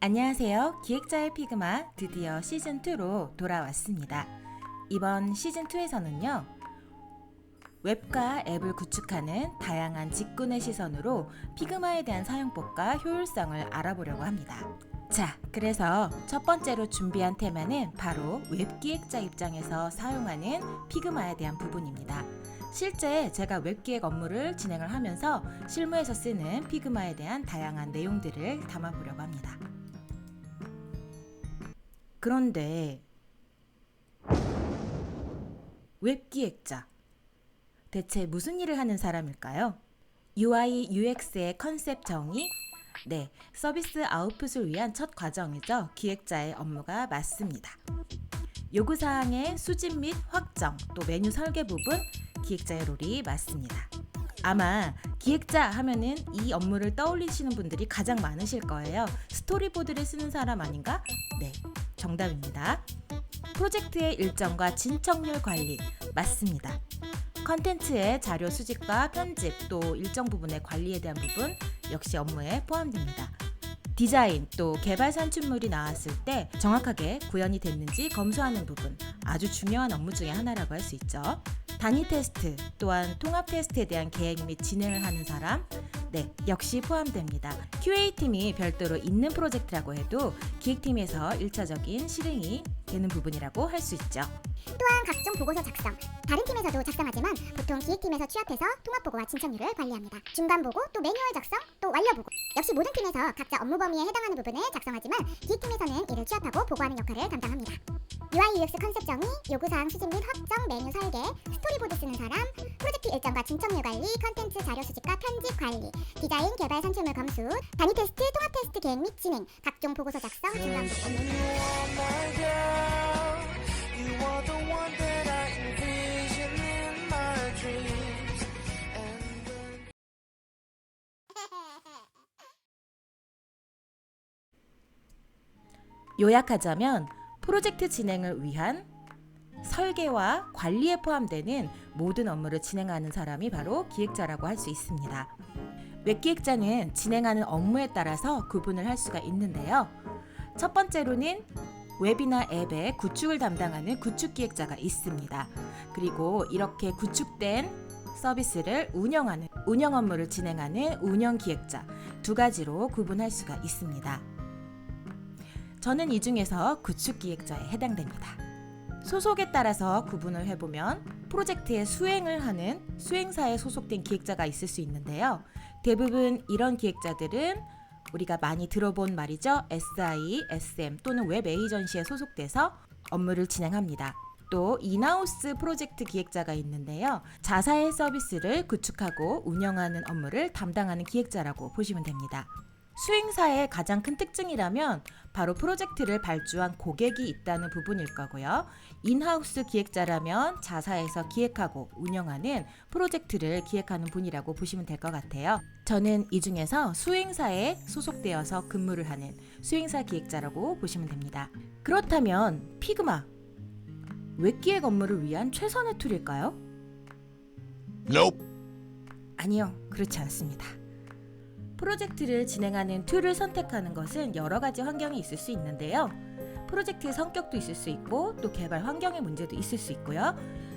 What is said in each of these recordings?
안녕하세요. 기획자의 피그마 드디어 시즌2로 돌아왔습니다. 이번 시즌2에서는요. 웹과 앱을 구축하는 다양한 직군의 시선으로 피그마에 대한 사용법과 효율성을 알아보려고 합니다. 자, 그래서 첫 번째로 준비한 테마는 바로 웹기획자 입장에서 사용하는 피그마에 대한 부분입니다. 실제 제가 웹기획 업무를 진행을 하면서 실무에서 쓰는 피그마에 대한 다양한 내용들을 담아보려고 합니다. 그런데 웹기획자 대체 무슨 일을 하는 사람일까요? UI, UX의 컨셉 정의, 서비스 아웃풋을 위한 첫 과정이죠. 기획자의 업무가 맞습니다. 요구사항의 수집 및 확정, 또 메뉴 설계 부분, 기획자의 롤이 맞습니다. 아마 기획자 하면은 이 업무를 떠올리시는 분들이 가장 많으실 거예요. 스토리보드를 쓰는 사람 아닌가? 네, 정답입니다. 프로젝트의 일정과 진척률 관리 맞습니다. 컨텐츠의 자료 수집과 편집 또 일정 부분의 관리에 대한 부분 역시 업무에 포함됩니다. 디자인 또 개발 산출물이 나왔을 때 정확하게 구현이 됐는지 검수하는 부분 아주 중요한 업무 중에 하나라고 할 수 있죠. 단위 테스트 또한 통합 테스트에 대한 계획 및 진행을 하는 사람 역시 포함됩니다. QA팀이 별도로 있는 프로젝트라고 해도 기획팀에서 1차적인 실행이 되는 부분이라고 할 수 있죠. 또한 각종 보고서 작성, 다른 팀에서도 작성하지만 보통 기획팀에서 취합해서 통합보고와 진척률을 관리합니다. 중간보고, 또 매뉴얼 작성, 또 완료보고 역시 모든 팀에서 각자 업무 범위에 해당하는 부분을 작성하지만 기획팀에서는 이를 취합하고 보고하는 역할을 담당합니다. UI, UX 컨셉 정의, 요구사항 수집 및 확정, 메뉴 설계, 스토리보드 쓰는 사람, 프로젝트 일정과 진척률 관리, 컨텐츠 자료 수집과 편집 관리, 디자인, 개발 산출물 검수, 단위 테스트, 통합 테스트 계획 및 진행, 각종 보고서 작성, 중간보고, 요약하자면 프로젝트 진행을 위한 설계와 관리에 포함되는 모든 업무를 진행하는 사람이 바로 기획자라고 할 수 있습니다. 웹기획자는 진행하는 업무에 따라서 구분을 할 수가 있는데요. 첫 번째로는 웹이나 앱의 구축을 담당하는 구축기획자가 있습니다. 그리고 이렇게 구축된 서비스를 운영하는 운영 업무를 진행하는 운영기획자 두 가지로 구분할 수가 있습니다. 저는 이 중에서 구축기획자에 해당됩니다. 소속에 따라서 구분을 해보면 프로젝트의 수행을 하는 수행사에 소속된 기획자가 있을 수 있는데요. 대부분 이런 기획자들은 우리가 많이 들어본 말이죠. SI, SM 또는 웹 에이전시에 소속돼서 업무를 진행합니다. 또 인하우스 프로젝트 기획자가 있는데요. 자사의 서비스를 구축하고 운영하는 업무를 담당하는 기획자라고 보시면 됩니다. 수행사의 가장 큰 특징이라면 바로 프로젝트를 발주한 고객이 있다는 부분일 거고요. 인하우스 기획자라면 자사에서 기획하고 운영하는 프로젝트를 기획하는 분이라고 보시면 될 것 같아요. 저는 이 중에서 수행사에 소속되어서 근무를 하는 수행사 기획자라고 보시면 됩니다. 그렇다면 피그마, 웹기획 업무를 위한 최선의 툴일까요? Nope. 아니요, 그렇지 않습니다. 프로젝트를 진행하는 툴을 선택하는 것은 여러 가지 환경이 있을 수 있는데요. 프로젝트의 성격도 있을 수 있고 또 개발 환경의 문제도 있을 수 있고요.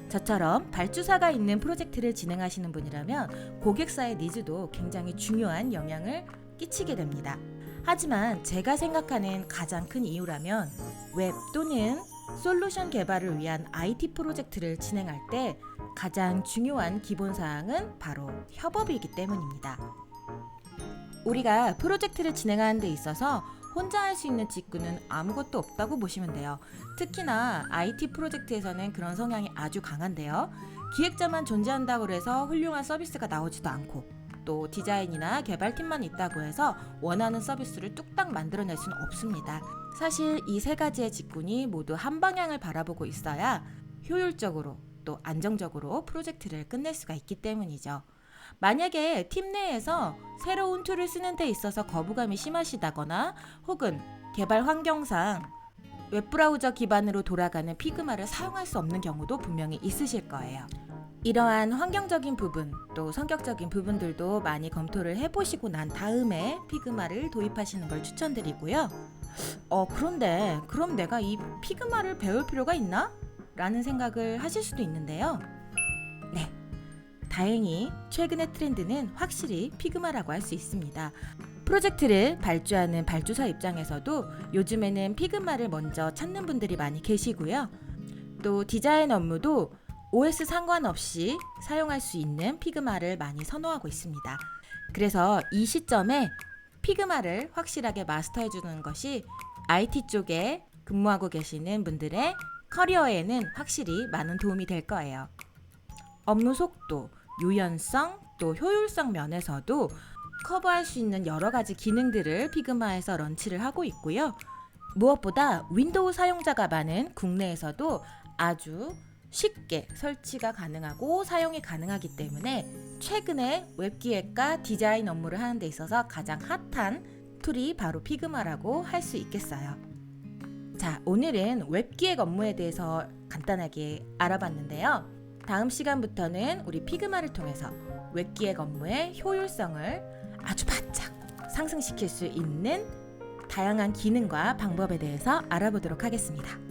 저처럼 발주사가 있는 프로젝트를 진행하시는 분이라면 고객사의 니즈도 굉장히 중요한 영향을 끼치게 됩니다. 하지만 제가 생각하는 가장 큰 이유라면 웹 또는 솔루션 개발을 위한 IT 프로젝트를 진행할 때 가장 중요한 기본사항은 바로 협업이기 때문입니다. 우리가 프로젝트를 진행하는 데 있어서 혼자 할 수 있는 직군은 아무것도 없다고 보시면 돼요. 특히나 IT 프로젝트에서는 그런 성향이 아주 강한데요. 기획자만 존재한다고 해서 훌륭한 서비스가 나오지도 않고 또 디자인이나 개발팀만 있다고 해서 원하는 서비스를 뚝딱 만들어낼 수는 없습니다. 사실 이 세 가지의 직군이 모두 한 방향을 바라보고 있어야 효율적으로 또 안정적으로 프로젝트를 끝낼 수가 있기 때문이죠. 만약에 팀 내에서 새로운 툴을 쓰는 데 있어서 거부감이 심하시다거나 혹은 개발 환경상 웹브라우저 기반으로 돌아가는 피그마를 사용할 수 없는 경우도 분명히 있으실 거예요. 이러한 환경적인 부분 또 성격적인 부분들도 많이 검토를 해보시고 난 다음에 피그마를 도입하시는 걸 추천드리고요. 그런데 그럼 내가 이 피그마를 배울 필요가 있나? 라는 생각을 하실 수도 있는데요. 네, 다행히 최근의 트렌드는 확실히 피그마라고 할 수 있습니다. 프로젝트를 발주하는 발주사 입장에서도 요즘에는 피그마를 먼저 찾는 분들이 많이 계시고요. 또 디자인 업무도 OS 상관없이 사용할 수 있는 피그마를 많이 선호하고 있습니다. 그래서 이 시점에 피그마를 확실하게 마스터해 주는 것이 IT 쪽에 근무하고 계시는 분들의 커리어에는 확실히 많은 도움이 될 거예요. 업무 속도, 유연성, 또 효율성 면에서도 커버할 수 있는 여러 가지 기능들을 피그마에서 런치를 하고 있고요. 무엇보다 윈도우 사용자가 많은 국내에서도 아주 쉽게 설치가 가능하고 사용이 가능하기 때문에 최근에 웹기획과 디자인 업무를 하는 데 있어서 가장 핫한 툴이 바로 피그마라고 할 수 있겠어요. 자, 오늘은 웹기획 업무에 대해서 간단하게 알아봤는데요. 다음 시간부터는 우리 피그마를 통해서 웹기획 업무의 효율성을 아주 바짝 상승시킬 수 있는 다양한 기능과 방법에 대해서 알아보도록 하겠습니다.